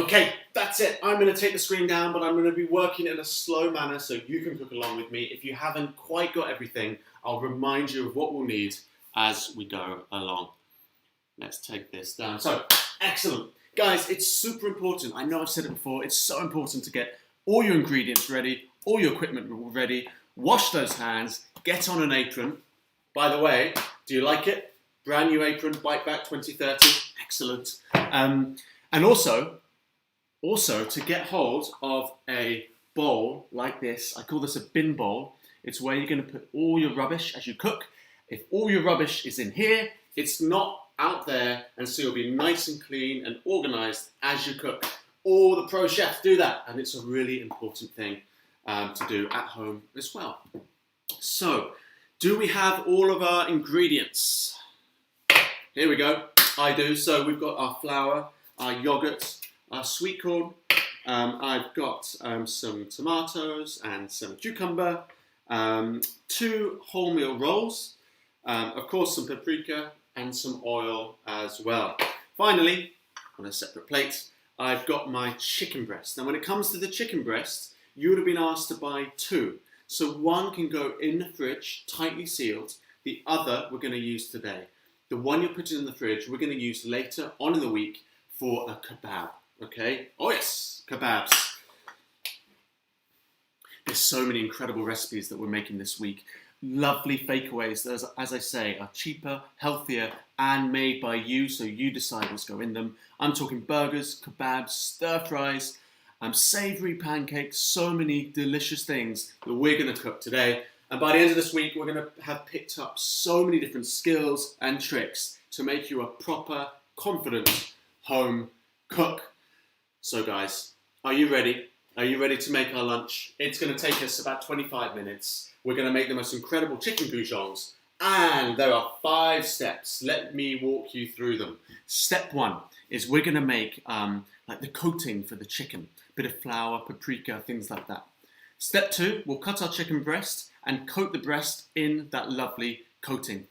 Okay, that's it. I'm going to take the screen down, but I'm going to be working in a slow manner so you can cook along with me. If you haven't quite got everything, I'll remind you of what we'll need as we go along. Let's take this down. So, excellent. Guys, it's super important. I know I've said it before. It's so important to get all your ingredients ready, all your equipment ready, wash those hands, get on an apron. By the way, do you like it? Brand new apron, Bite Back 2030. Excellent. And also to get hold of a bowl like this, I call this a bin bowl. It's where you're going to put all your rubbish as you cook. If all your rubbish is in here, it's not out there, and so you'll be nice and clean and organised as you cook. All the pro chefs do that, and it's a really important thing to do at home as well. So, do we have all of our ingredients? Here we go. I do. So we've got our flour, our yogurt, our sweet corn. I've got some tomatoes and some cucumber, 2 wholemeal rolls, of course some paprika and some oil as well. Finally, on a separate plate, I've got my chicken breast. Now when it comes to the chicken breast, you would have been asked to buy 2. So one can go in the fridge, tightly sealed. The other we're going to use today. The one you're putting in the fridge, we're going to use later on in the week for a kebab. Okay? Oh yes, kebabs. There's so many incredible recipes that we're making this week. Lovely fakeaways that, as I say, are cheaper, healthier, and made by you, so you decide what's going in them. I'm talking burgers, kebabs, stir fries, savoury pancakes, so many delicious things that we're going to cook today. And by the end of this week, we're going to have picked up so many different skills and tricks to make you a proper, confident home cook. So guys, are you ready? Are you ready to make our lunch? It's going to take us about 25 minutes. We're going to make the most incredible chicken goujons. And there are 5 steps. Let me walk you through them. Step 1 is we're going to make like the coating for the chicken. Bit of flour, paprika, things like that. Step 2, we'll cut our chicken breast and coat the breast in that lovely coating.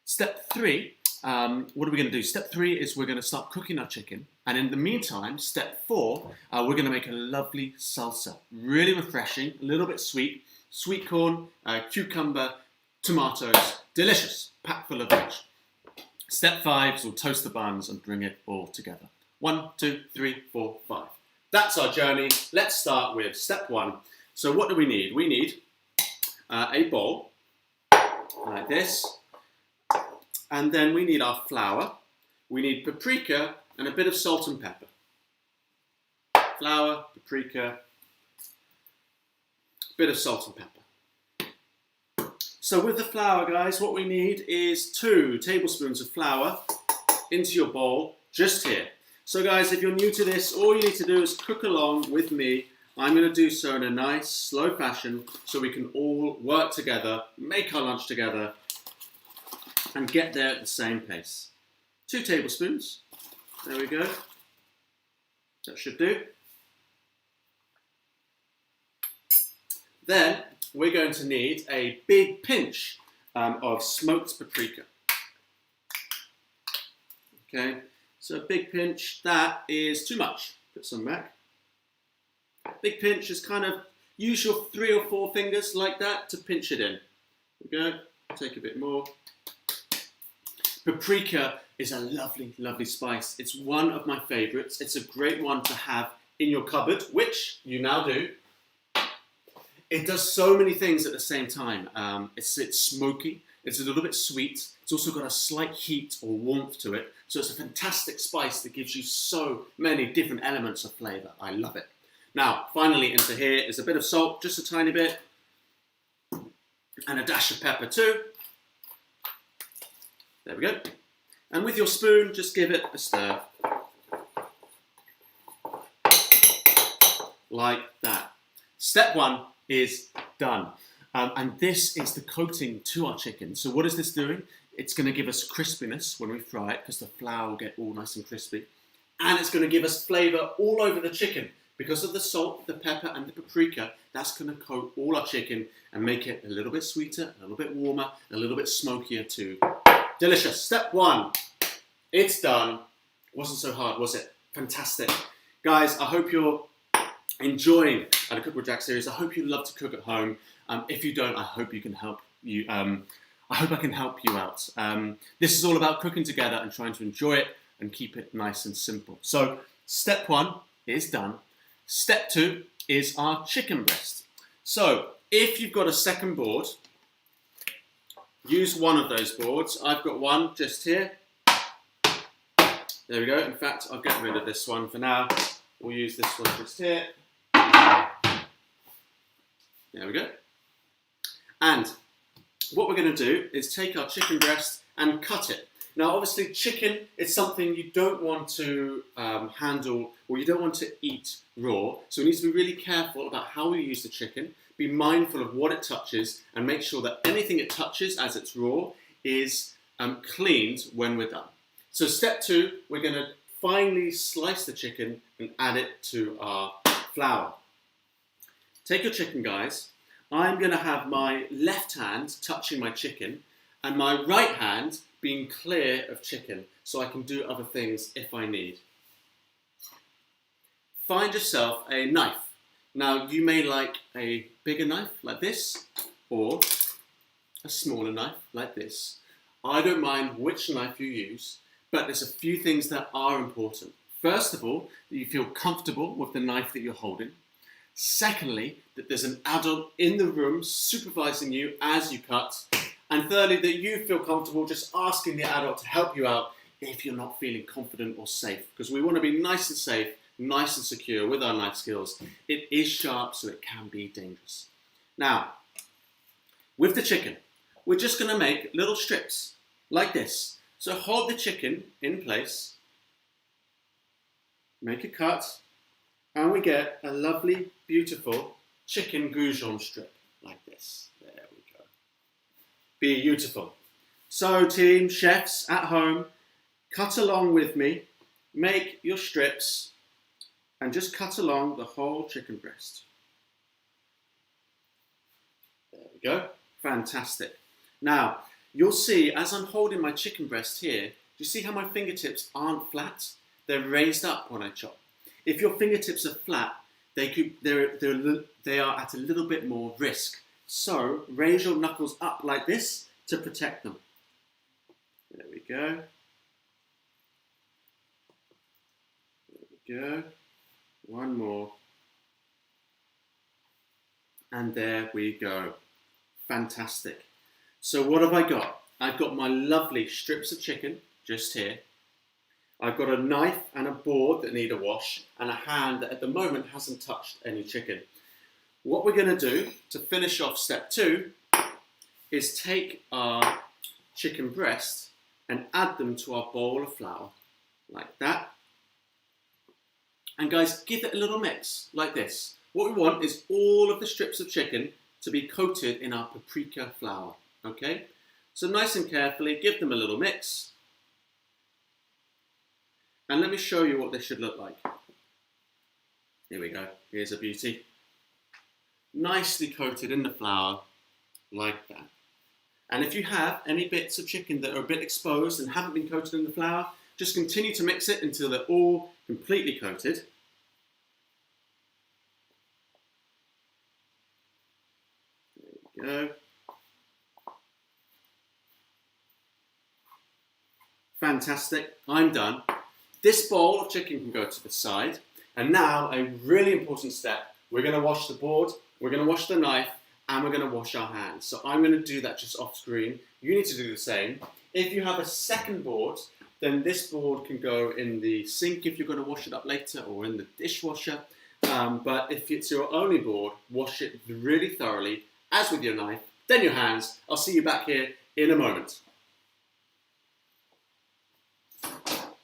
Step 3, what are we going to do? Step 3 is we're going to start cooking our chicken. And in the meantime, step 4, we're going to make a lovely salsa. Really refreshing, a little bit sweet. Sweet corn, cucumber, tomatoes, delicious, packed full of veg. Step 5 is we'll toast the buns and bring it all together. 1, 2, 3, 4, 5. That's our journey. Let's start with step 1. So what do we need? We need a bowl like this. And then we need our flour. We need paprika and a bit of salt and pepper. Flour, paprika, bit of salt and pepper. So with the flour, guys, what we need is 2 tablespoons of flour into your bowl, just here. So guys, if you're new to this, all you need to do is cook along with me. I'm going to do so in a nice, slow fashion so we can all work together, make our lunch together, and get there at the same pace. 2 tablespoons. There we go. That should do. Then we're going to need a big pinch of smoked paprika. Okay, so a big pinch, that is too much. Put some back. Big pinch is kind of, use your 3 or 4 fingers like that to pinch it in. There we go, take a bit more. Paprika is a lovely, lovely spice. It's one of my favourites. It's a great one to have in your cupboard, which you now do. It does so many things at the same time. It's smoky, it's a little bit sweet, it's also got a slight heat or warmth to it, so it's a fantastic spice that gives you so many different elements of flavour. I love it. Now, finally into here is a bit of salt, just a tiny bit, and a dash of pepper too. There we go. And with your spoon, just give it a stir. Like that. Step 1 is done. And this is the coating to our chicken. So what is this doing? It's going to give us crispiness when we fry it because the flour will get all nice and crispy. And it's going to give us flavour all over the chicken. Because of the salt, the pepper and the paprika, that's going to coat all our chicken and make it a little bit sweeter, a little bit warmer, a little bit smokier too. Delicious. Step 1. It's done. Wasn't so hard, was it? Fantastic. Guys, I hope you're enjoying the Cook with Jack series. I hope you love to cook at home. If you don't, I hope you can help you. I hope I can help you out. This is all about cooking together and trying to enjoy it and keep it nice and simple. So step 1 is done. Step 2 is our chicken breast. So if you've got a second board, use one of those boards. I've got one just here. There we go. In fact, I'll get rid of this one for now. We'll use this one just here. There we go. And what we're going to do is take our chicken breast and cut it. Now, obviously, chicken is something you don't want to handle or you don't want to eat raw. So we need to be really careful about how we use the chicken, be mindful of what it touches, and make sure that anything it touches as it's raw is cleaned when we're done. So step 2, we're going to finely slice the chicken and add it to our flour. Take your chicken, guys. I'm going to have my left hand touching my chicken and my right hand being clear of chicken so I can do other things if I need. Find yourself a knife. Now, you may like a bigger knife like this or a smaller knife like this. I don't mind which knife you use, but there's a few things that are important. First of all, that you feel comfortable with the knife that you're holding. Secondly, that there's an adult in the room supervising you as you cut. And thirdly, that you feel comfortable just asking the adult to help you out if you're not feeling confident or safe. Because we want to be nice and safe, nice and secure with our knife skills. It is sharp, so it can be dangerous. Now, with the chicken, we're just going to make little strips like this. So hold the chicken in place, make a cut, and we get a lovely, beautiful chicken Goujon strip like this. There we go. Beautiful. So team, chefs at home, cut along with me, make your strips, and just cut along the whole chicken breast. There we go. Fantastic. Now, you'll see as I'm holding my chicken breast here, do you see how my fingertips aren't flat? They're raised up when I chop. If your fingertips are flat, they are at a little bit more risk. So raise your knuckles up like this to protect them. There we go. There we go. One more. And there we go. Fantastic. So what have I got? I've got my lovely strips of chicken just here. I've got a knife and a board that need a wash and a hand that at the moment hasn't touched any chicken. What we're going to do to finish off step 2 is take our chicken breast and add them to our bowl of flour like that. And guys, give it a little mix like this. What we want is all of the strips of chicken to be coated in our paprika flour. Okay, so nice and carefully give them a little mix. And let me show you what this should look like. Here we go. Here's a beauty. Nicely coated in the flour like that. And if you have any bits of chicken that are a bit exposed and haven't been coated in the flour, just continue to mix it until they're all completely coated. There we go. Fantastic, I'm done. This bowl of chicken can go to the side. And now a really important step. We're going to wash the board, we're going to wash the knife, and we're going to wash our hands. So I'm going to do that just off screen. You need to do the same. If you have a second board, then this board can go in the sink if you're going to wash it up later, or in the dishwasher. But if it's your only board, wash it really thoroughly, as with your knife, then your hands. I'll see you back here in a moment.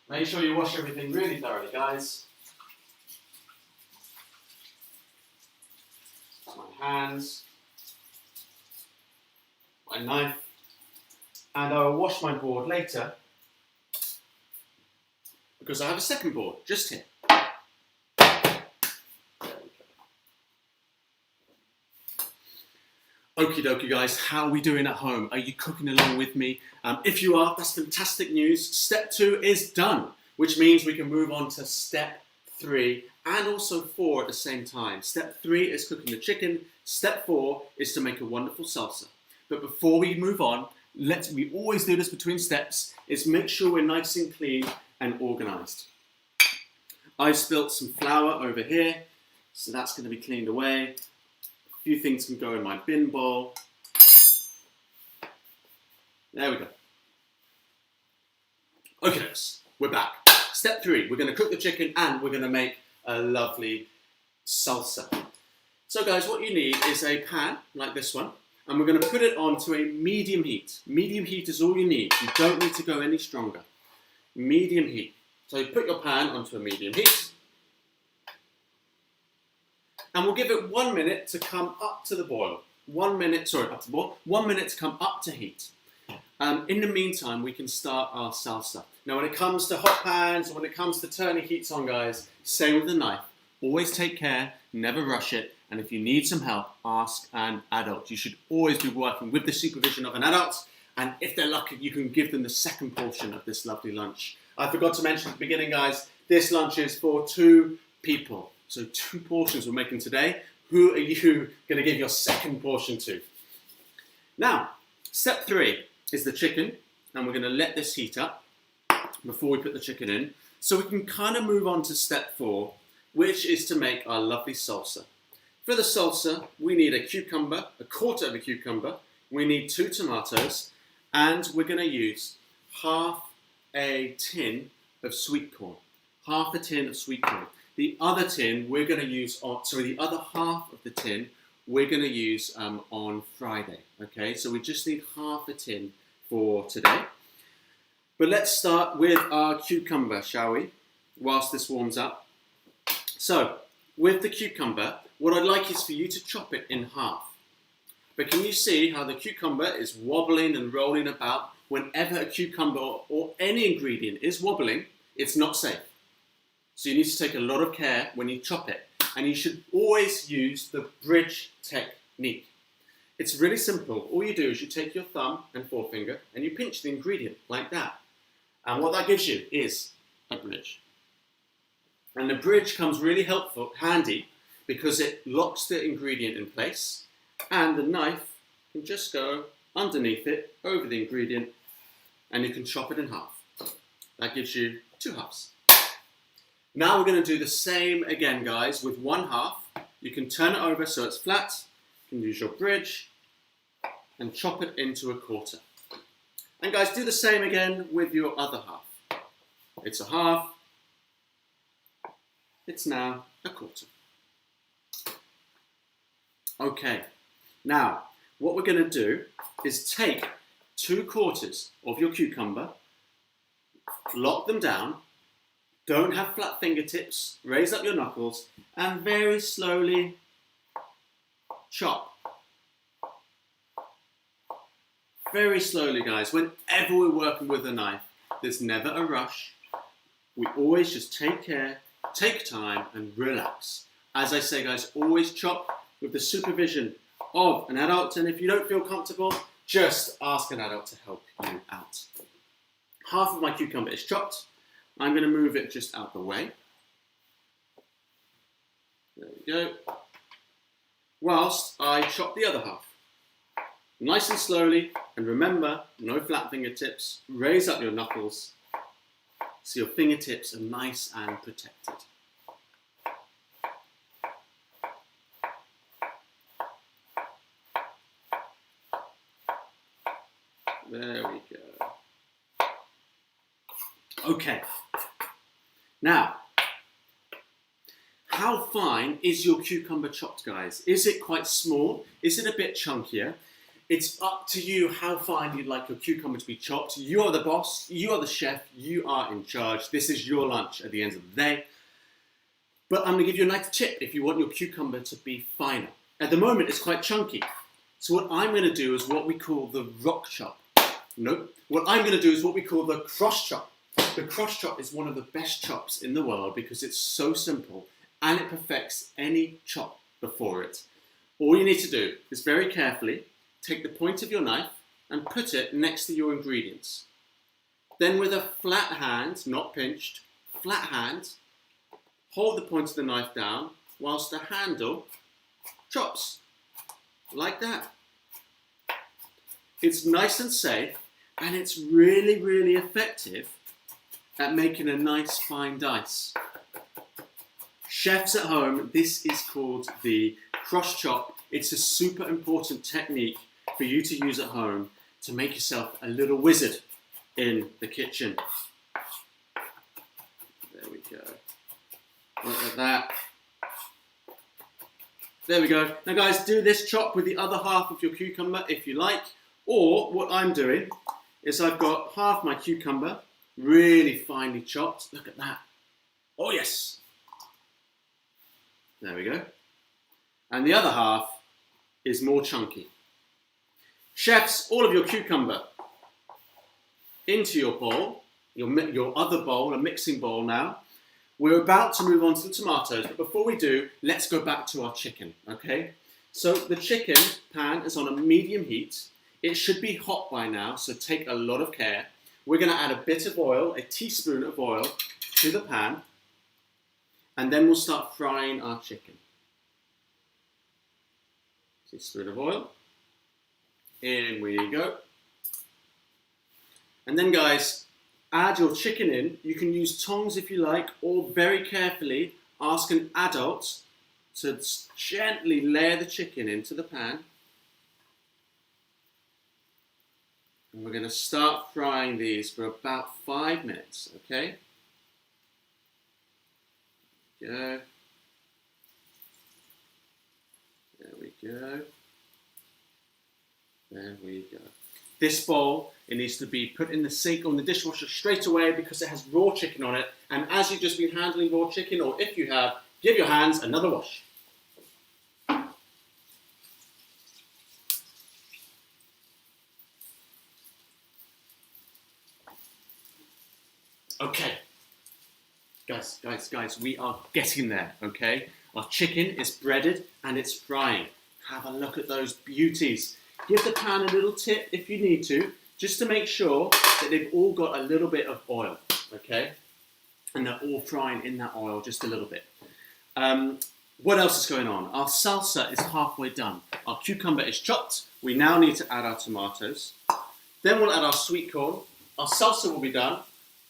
Make sure you wash everything really thoroughly, guys. My hands, my knife, and I will wash my board later because I have a second board just here. Okie dokie guys, how are we doing at home? Are you cooking along with me? If you are, that's fantastic news. Step 2 is done, which means we can move on to step 3, and also 4 at the same time. Step 3 is cooking the chicken. Step 4 is to make a wonderful salsa. But before we move on, we always do this between steps, is make sure we're nice and clean and organised. I've spilt some flour over here, so that's going to be cleaned away. A few things can go in my bin bowl. There we go. Okay, we're back. Step 3, we're going to cook the chicken and we're going to make a lovely salsa. So guys, what you need is a pan like this one, and we're going to put it on to a medium heat. Medium heat is all you need. You don't need to go any stronger. Medium heat. So you put your pan onto a medium heat, and we'll give it 1 minute to come up to the boil. 1 minute, sorry, up to boil. 1 minute to come up to heat. In the meantime, we can start our salsa. Now, when it comes to hot pans, or when it comes to turning heats on, guys, same with the knife. Always take care, never rush it, and if you need some help, ask an adult. You should always be working with the supervision of an adult, and if they're lucky, you can give them the second portion of this lovely lunch. I forgot to mention at the beginning, guys, this lunch is for 2 people. So 2 portions we're making today. Who are you going to give your second portion to? Now, step 3 is the chicken, and we're going to let this heat up before we put the chicken in, so we can kind of move on to step 4, which is to make our lovely salsa. For the salsa, we need a cucumber, a quarter of a cucumber, we need 2 tomatoes, and we're going to use half a tin of sweet corn. Half a tin of sweet corn. The other tin we're going to use, the other half of the tin we're going to use on Friday. Okay, so we just need half a tin for today. But let's start with our cucumber, shall we? Whilst this warms up. So, with the cucumber, what I'd like is for you to chop it in half. But can you see how the cucumber is wobbling and rolling about? Whenever a cucumber or any ingredient is wobbling, it's not safe. So you need to take a lot of care when you chop it. And you should always use the bridge technique. It's really simple. All you do is you take your thumb and forefinger and you pinch the ingredient like that. And what that gives you is a bridge. And the bridge comes really handy because it locks the ingredient in place, and the knife can just go underneath it, over the ingredient, and you can chop it in half. That gives you 2 halves. Now we're going to do the same again, guys, with 1 half. You can turn it over so it's flat. You can use your bridge and chop it into a quarter. And guys, do the same again with your other half. It's a half. It's now a quarter. Okay, now what we're going to do is take 2 quarters of your cucumber, lock them down, don't have flat fingertips, raise up your knuckles, and very slowly chop. Very slowly, guys. Whenever we're working with a knife, there's never a rush. We always just take care, take time, and relax. As I say, guys, always chop with the supervision of an adult, and if you don't feel comfortable, just ask an adult to help you out. Half of my cucumber is chopped. I'm going to move it just out the way. There we go. Whilst I chop the other half. Nice and slowly, and remember, no flat fingertips. Raise up your knuckles so your fingertips are nice and protected. There we go. Okay. Now, how fine is your cucumber chopped, guys? Is it quite small? Is it a bit chunkier? It's up to you how fine you'd like your cucumber to be chopped. You are the boss, you are the chef, you are in charge. This is your lunch at the end of the day. But I'm going to give you a nice tip if you want your cucumber to be finer. At the moment, it's quite chunky. So what I'm going to do is what we call the rock chop. Nope. What I'm going to do is what we call the cross chop. The cross chop is one of the best chops in the world because it's so simple and it perfects any chop before it. All you need to do is very carefully take the point of your knife and put it next to your ingredients. Then with a flat hand, not pinched, flat hand, hold the point of the knife down whilst the handle chops, like that. It's nice and safe, and it's really, really effective at making a nice fine dice. Chefs at home, this is called the cross chop. It's a super important technique for you to use at home to make yourself a little wizard in the kitchen. There we go. Look at that. There we go. Now guys, do this chop with the other half of your cucumber if you like. Or what I'm doing is I've got half my cucumber really finely chopped. Look at that. Oh yes. There we go. And the other half is more chunky. Chefs, all of your cucumber into your bowl, your other bowl, a mixing bowl now. We're about to move on to the tomatoes, but before we do, let's go back to our chicken, okay? So the chicken pan is on a medium heat. It should be hot by now, so take a lot of care. We're going to add a bit of oil, a teaspoon of oil, to the pan, and then we'll start frying our chicken. Teaspoon of oil. In we go. And then guys, add your chicken in. You can use tongs if you like, or very carefully ask an adult to gently layer the chicken into the pan. And we're going to start frying these for about 5 minutes, okay? There we go. There we go. There we go. This bowl, it needs to be put in the sink or in the dishwasher straight away because it has raw chicken on it. And as you've just been handling raw chicken, or if you have, give your hands another wash. Okay. Guys, we are getting there, okay? Our chicken is breaded and it's frying. Have a look at those beauties. Give the pan a little tip if you need to, just to make sure that they've all got a little bit of oil, okay? And they're all frying in that oil just a little bit. What else is going on? Our salsa is halfway done. Our cucumber is chopped. We now need to add our tomatoes. Then we'll add our sweet corn. Our salsa will be done.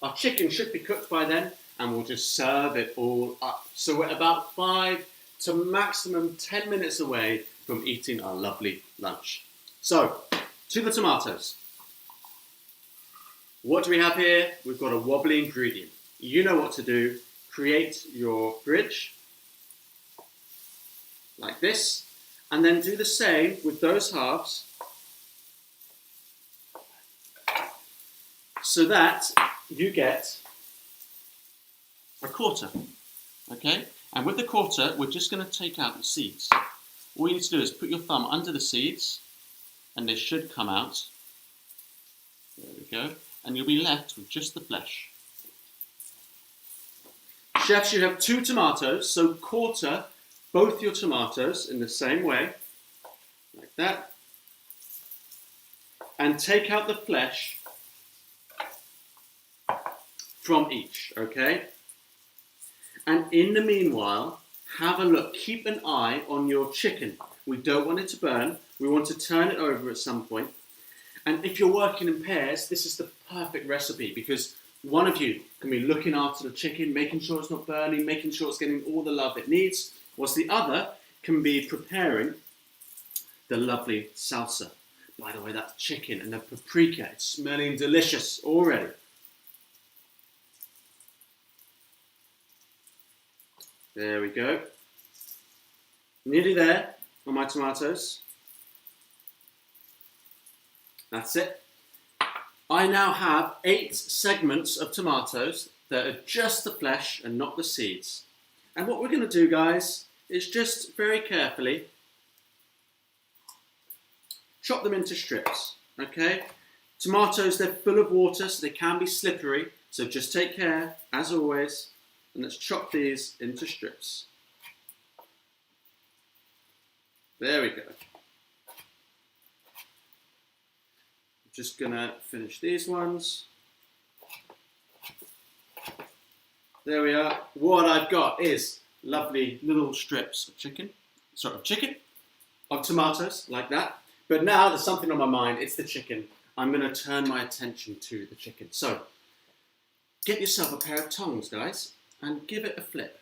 Our chicken should be cooked by then, and we'll just serve it all up. So we're about 5 to maximum 10 minutes away from eating our lovely lunch. So, to the tomatoes. What do we have here? We've got a wobbly ingredient. You know what to do. Create your bridge, like this, and then do the same with those halves, so that you get a quarter, okay? And with the quarter, we're just going to take out the seeds. All you need to do is put your thumb under the seeds, and they should come out. There we go. And you'll be left with just the flesh. Chefs, you have 2 tomatoes, so quarter both your tomatoes in the same way, like that. And take out the flesh from each, okay? And in the meanwhile, have a look. Keep an eye on your chicken. We don't want it to burn. We want to turn it over at some point. And if you're working in pairs, this is the perfect recipe because one of you can be looking after the chicken, making sure it's not burning, making sure it's getting all the love it needs, whilst the other can be preparing the lovely salsa. By the way, that chicken and the paprika, it's smelling delicious already. There we go. Nearly there on my tomatoes. That's it. I now have 8 segments of tomatoes that are just the flesh and not the seeds. And what we're going to do, guys, is just very carefully chop them into strips, okay? Tomatoes, they're full of water, so they can be slippery. So just take care, as always, and let's chop these into strips. There we go. Just gonna finish these ones. There we are. What I've got is lovely little strips of tomatoes, like that. But now there's something on my mind, it's the chicken. I'm going to turn my attention to the chicken. So, get yourself a pair of tongs, guys, and give it a flip.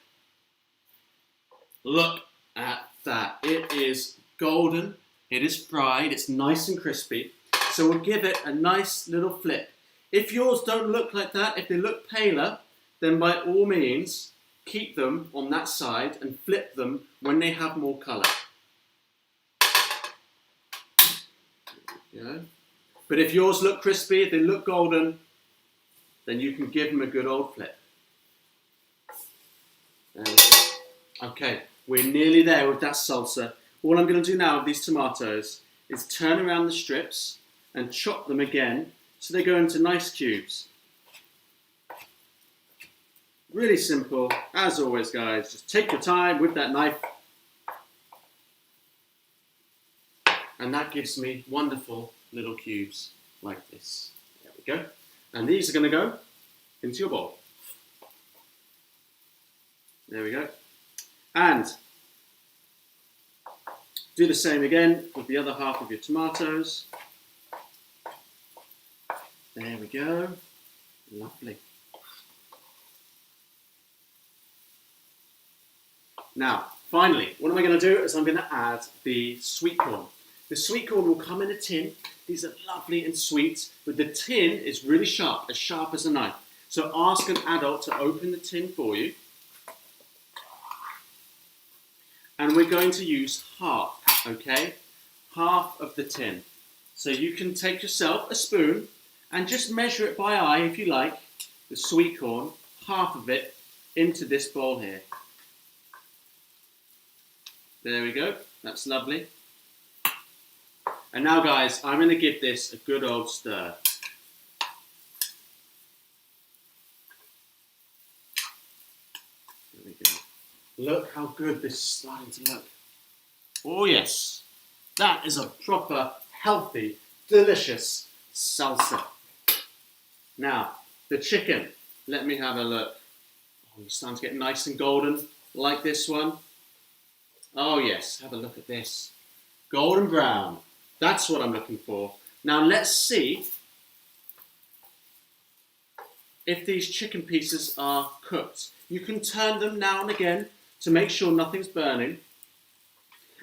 Look at that. It is golden, it is fried, it's nice and crispy. So we'll give it a nice little flip. If yours don't look like that, if they look paler, then by all means, keep them on that side and flip them when they have more colour. Yeah. But if yours look crispy, if they look golden, then you can give them a good old flip. There we go. Okay, we're nearly there with that salsa. All I'm going to do now with these tomatoes is turn around the strips and chop them again so they go into nice cubes. Really simple, as always, guys. Just take your time with that knife. And that gives me wonderful little cubes like this. There we go. And these are going to go into your bowl. There we go. And do the same again with the other half of your tomatoes. There we go. Lovely. Now, finally, what am I going to do is I'm going to add the sweet corn. The sweet corn will come in a tin. These are lovely and sweet, but the tin is really sharp as a knife. So ask an adult to open the tin for you. And we're going to use half, okay? Half of the tin. So you can take yourself a spoon and just measure it by eye, if you like, the sweet corn, half of it, into this bowl here. There we go, that's lovely. And now guys, I'm going to give this a good old stir. There we go. Look how good this is starting to look. Oh yes, that is a proper, healthy, delicious salsa. Now, the chicken, let me have a look. Oh, it's starting to get nice and golden, like this one. Oh yes, have a look at this. Golden brown. That's what I'm looking for. Now let's see if these chicken pieces are cooked. You can turn them now and again to make sure nothing's burning.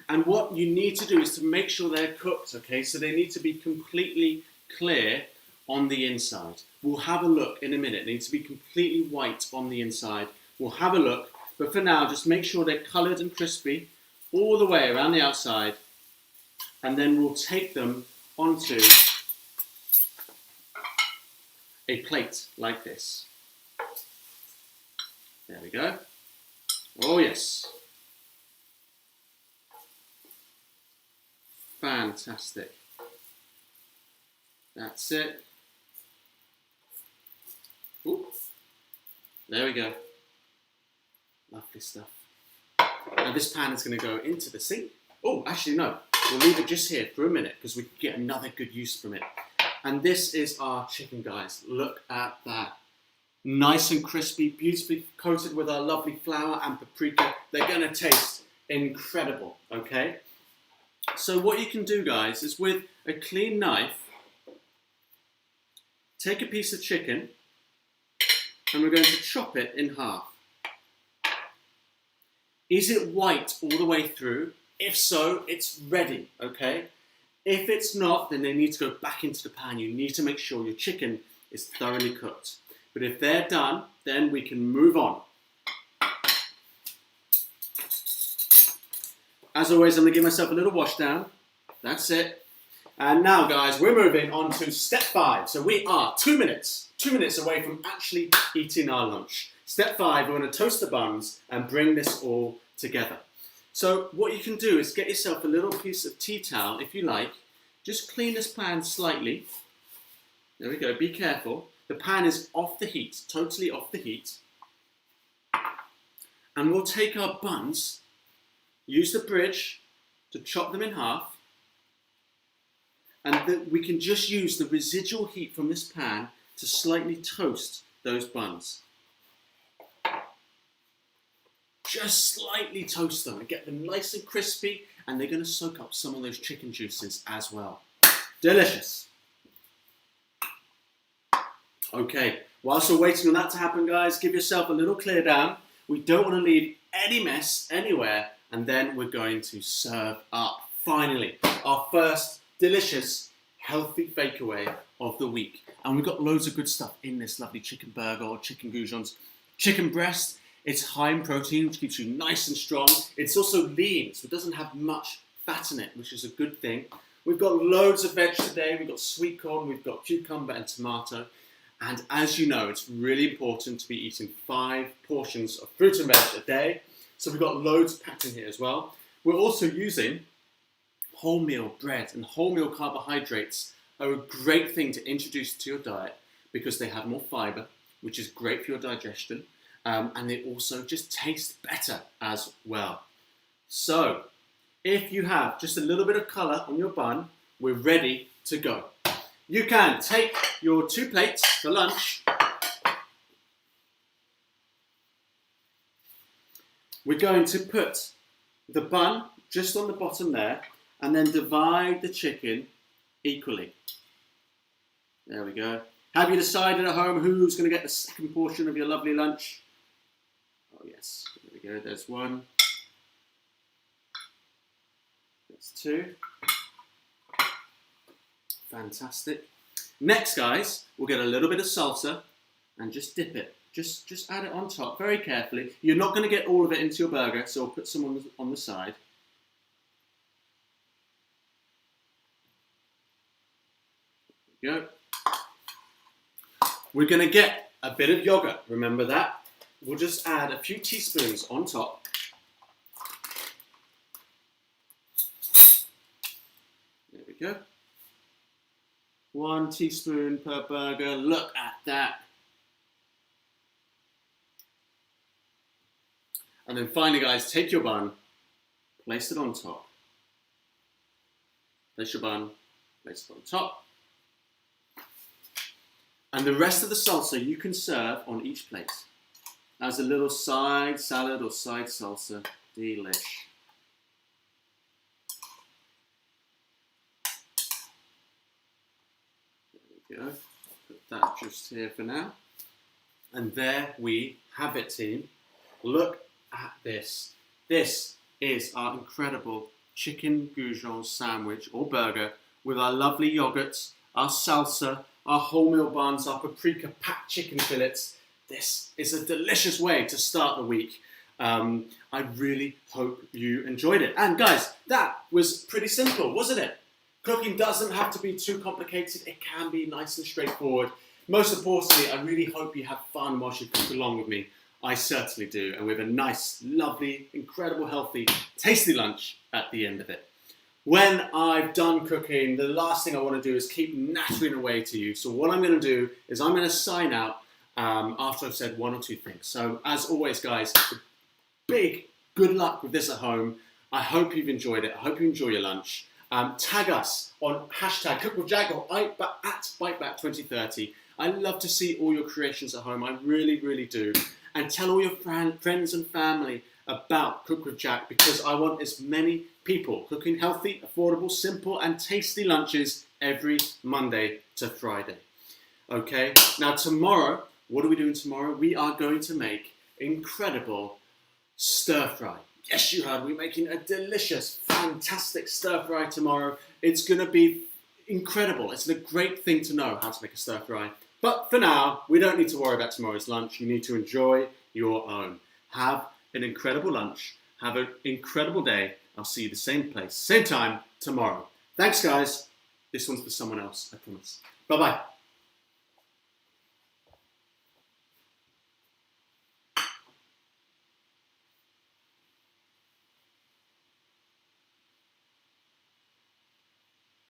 And what you need to do is to make sure they're cooked, okay? So they need to be completely clear on the inside. We'll have a look in a minute. They need to be completely white on the inside. We'll have a look. But for now, just make sure they're coloured and crispy all the way around the outside, and then we'll take them onto a plate like this. There we go. Oh yes. Fantastic. That's it. Ooh. There we go. Lovely stuff. Now this pan is going to go into the sink. Oh, actually no. We'll leave it just here for a minute because we can get another good use from it. And this is our chicken, guys. Look at that. Nice and crispy, beautifully coated with our lovely flour and paprika. They're going to taste incredible, okay? So what you can do, guys, is with a clean knife, take a piece of chicken and we're going to chop it in half. Is it white all the way through? If so, it's ready, okay? If it's not, then they need to go back into the pan. You need to make sure your chicken is thoroughly cooked. But if they're done, then we can move on. As always, I'm going to give myself a little wash down. That's it. And now, guys, we're moving on to step 5. So we are 2 minutes away from actually eating our lunch. Step 5, we're going to toast the buns and bring this all together. So what you can do is get yourself a little piece of tea towel, if you like. Just clean this pan slightly. There we go, be careful. The pan is off the heat, totally off the heat. And we'll take our buns, use the bridge to chop them in half. And we can just use the residual heat from this pan to slightly toast those buns. just slightly toast them and get them nice and crispy, and they're going to soak up some of those chicken juices as well. Delicious. Okay, whilst we're waiting on that to happen, guys, give yourself a little clear down. We don't want to leave any mess anywhere, and then we're going to serve up, finally, our first delicious, healthy takeaway of the week. And we've got loads of good stuff in this lovely chicken burger or chicken goujons. Chicken breast, it's high in protein, which keeps you nice and strong. It's also lean, so it doesn't have much fat in it, which is a good thing. We've got loads of veg today. We've got sweet corn, we've got cucumber and tomato. And as you know, it's really important to be eating 5 portions of fruit and veg a day. So we've got loads packed in here as well. We're also using wholemeal bread, and wholemeal carbohydrates are a great thing to introduce to your diet because they have more fiber, which is great for your digestion, and they also just taste better as well. So if you have just a little bit of colour on your bun, we're ready to go. You can take your 2 plates for lunch. We're going to put the bun just on the bottom there and then divide the chicken equally. There we go. Have you decided at home who's going to get the second portion of your lovely lunch? Oh yes, there we go, there's 1. There's 2. Fantastic. Next, guys, we'll get a little bit of salsa and just dip it. Just add it on top very carefully. You're not going to get all of it into your burger, so I'll put some on the side. There we go. We're going to get a bit of yogurt, remember that? We'll just add a few teaspoons on top. There we go. 1 teaspoon per burger, look at that. And then finally, guys, take your bun, place it on top. Place your bun, place it on top. And the rest of the salsa you can serve on each plate as a little side salad or side salsa. Delish. There we go. Put that just here for now. And there we have it, team. Look at this. This is our incredible chicken Goujons sandwich or burger with our lovely yogurts, our salsa, our wholemeal buns, our paprika packed chicken fillets. This is a delicious way to start the week. I really hope you enjoyed it. And guys, that was pretty simple, wasn't it? Cooking doesn't have to be too complicated. It can be nice and straightforward. Most importantly, I really hope you have fun whilst you cook along with me. I certainly do. And with a nice, lovely, incredible, healthy, tasty lunch at the end of it. When I've done cooking, the last thing I want to do is keep nattering away to you. So what I'm going to do is I'm going to sign out after I've said 1 or 2 things. So as always, guys, big good luck with this at home. I hope you've enjoyed it. I hope you enjoy your lunch. Tag us on hashtag #CookWithJack or at BiteBack2030. I love to see all your creations at home. I really, really do. And tell all your friends and family about Cook with Jack because I want as many people cooking healthy, affordable, simple and tasty lunches every Monday to Friday. Okay, now tomorrow, what are we doing tomorrow? We are going to make incredible stir fry. Yes, you heard, we're making a delicious, fantastic stir fry tomorrow. It's going to be incredible. It's a great thing to know how to make a stir fry. But for now, we don't need to worry about tomorrow's lunch. You need to enjoy your own. Have an incredible lunch. Have an incredible day. I'll see you the same place, same time tomorrow. Thanks, guys. This one's for someone else, I promise. Bye-bye.